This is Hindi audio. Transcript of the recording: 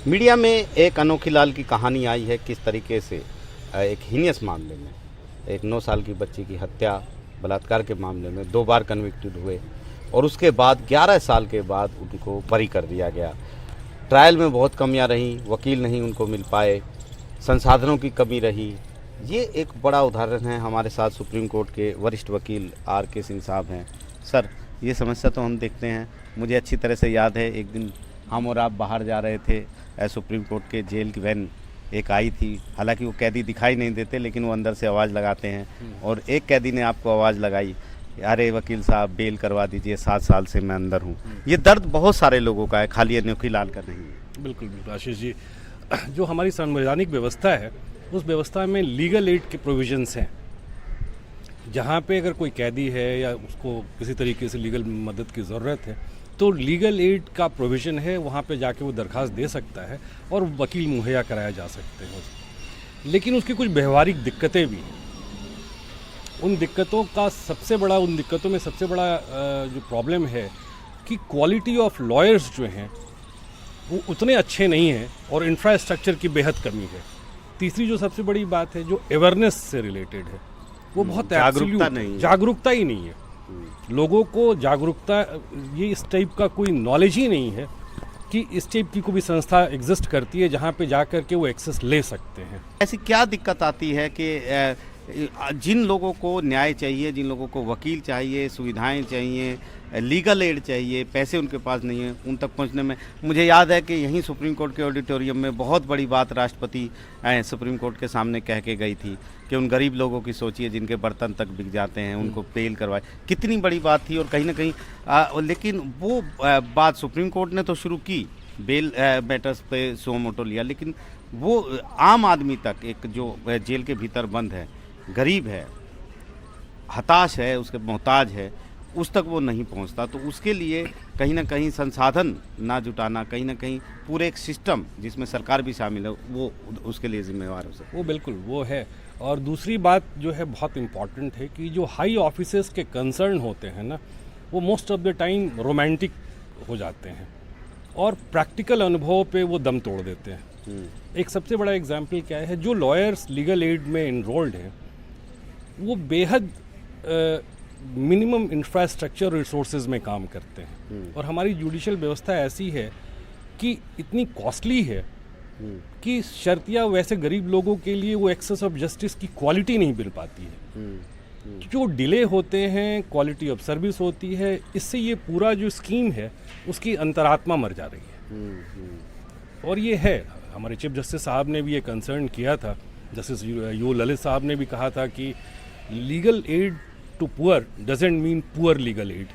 मीडिया में एक अनोखी लाल की कहानी आई है, किस तरीके से एक हीनियस मामले में एक 9 साल की बच्ची की हत्या, बलात्कार के मामले में 2 बार कन्विक्टेड हुए और उसके बाद 11 साल के बाद उनको बरी कर दिया गया। ट्रायल में बहुत कमियां रहीं, वकील नहीं उनको मिल पाए, संसाधनों की कमी रही। ये एक बड़ा उदाहरण है। हमारे साथ सुप्रीम कोर्ट के वरिष्ठ वकील R.K. सिंह साहब हैं। सर, ये समस्या तो हम देखते हैं, मुझे अच्छी तरह से याद है, एक दिन हम और आप बाहर जा रहे थे, सुप्रीम कोर्ट के जेल की वैन एक आई थी। हालांकि वो कैदी दिखाई नहीं देते, लेकिन वो अंदर से आवाज़ लगाते हैं और एक कैदी ने आपको आवाज़ लगाई, अरे वकील साहब बेल करवा दीजिए, 7 साल से मैं अंदर हूँ। ये दर्द बहुत सारे लोगों का है, खाली अनोखी लाल का नहीं है। बिल्कुल बिल्कुल आशीष जी, जो हमारी संवैधानिक व्यवस्था है उस व्यवस्था में लीगल एड के प्रोविजंस हैं। जहाँ पे अगर कोई कैदी है या उसको किसी तरीके से लीगल मदद की ज़रूरत है तो लीगल एड का प्रोविज़न है, वहाँ पे जाके वो दरख्वास्त दे सकता है और वकील मुहैया कराया जा सकते हैं। लेकिन उसकी कुछ व्यवहारिक दिक्कतें भी हैं। उन दिक्कतों में सबसे बड़ा जो प्रॉब्लम है कि क्वालिटी ऑफ लॉयर्स जो हैं वो उतने अच्छे नहीं हैं और इंफ्रास्ट्रक्चर की बेहद कमी है। तीसरी जो सबसे बड़ी बात है, जो अवेयरनेस से रिलेटेड है, वो बहुत जागरूकता ही नहीं है। लोगों को जागरूकता, ये इस टाइप का कोई नॉलेज ही नहीं है कि इस टाइप की कोई भी संस्था एग्जिस्ट करती है जहाँ पे जा कर के वो एक्सेस ले सकते हैं। ऐसी क्या दिक्कत आती है कि जिन लोगों को न्याय चाहिए, जिन लोगों को वकील चाहिए, सुविधाएं चाहिए, लीगल एड चाहिए, पैसे उनके पास नहीं है, उन तक पहुंचने में, मुझे याद है कि यहीं सुप्रीम कोर्ट के ऑडिटोरियम में बहुत बड़ी बात राष्ट्रपति सुप्रीम कोर्ट के सामने कह के गई थी कि उन गरीब लोगों की सोचिए जिनके बर्तन तक बिक जाते हैं, उनको बेल करवाए। कितनी बड़ी बात थी और कहीं ना कहीं लेकिन वो बात सुप्रीम कोर्ट ने तो शुरू की, बेल मैटर्स पे सो मोटो लिया, लेकिन वो आम आदमी तक, एक जो जेल के भीतर बंद है, गरीब है, हताश है, उसके मोहताज है, उस तक वो नहीं पहुंचता। तो उसके लिए कहीं ना कहीं संसाधन ना जुटाना, कहीं ना कहीं पूरे एक सिस्टम जिसमें सरकार भी शामिल है, वो उसके लिए जिम्मेवार हो सकता है। वो बिल्कुल वो है। और दूसरी बात जो है बहुत इम्पॉर्टेंट है कि जो हाई ऑफिसर्स के कंसर्न होते हैं ना, वो most of the time romantic हो जाते हैं और प्रैक्टिकल अनुभव पे वो दम तोड़ देते हैं। एक सबसे बड़ा एग्जाम्पल क्या है, जो लॉयर्स लीगल एड में इनरोल्ड हैं वो बेहद मिनिमम इंफ्रास्ट्रक्चर रिसोर्सेज में काम करते हैं। और हमारी जुडिशल व्यवस्था ऐसी है कि इतनी कॉस्टली है कि शर्तिया वैसे गरीब लोगों के लिए वो एक्सेस ऑफ जस्टिस की क्वालिटी नहीं मिल पाती है। जो डिले होते हैं, क्वालिटी ऑफ सर्विस होती है, इससे ये पूरा जो स्कीम है उसकी अंतरात्मा मर जा रही है। और ये है, हमारे चीफ जस्टिस साहब ने भी ये कंसर्न किया था, जस्टिस यू ललित साहब ने भी कहा था कि legal aid to poor doesn't mean poor legal add.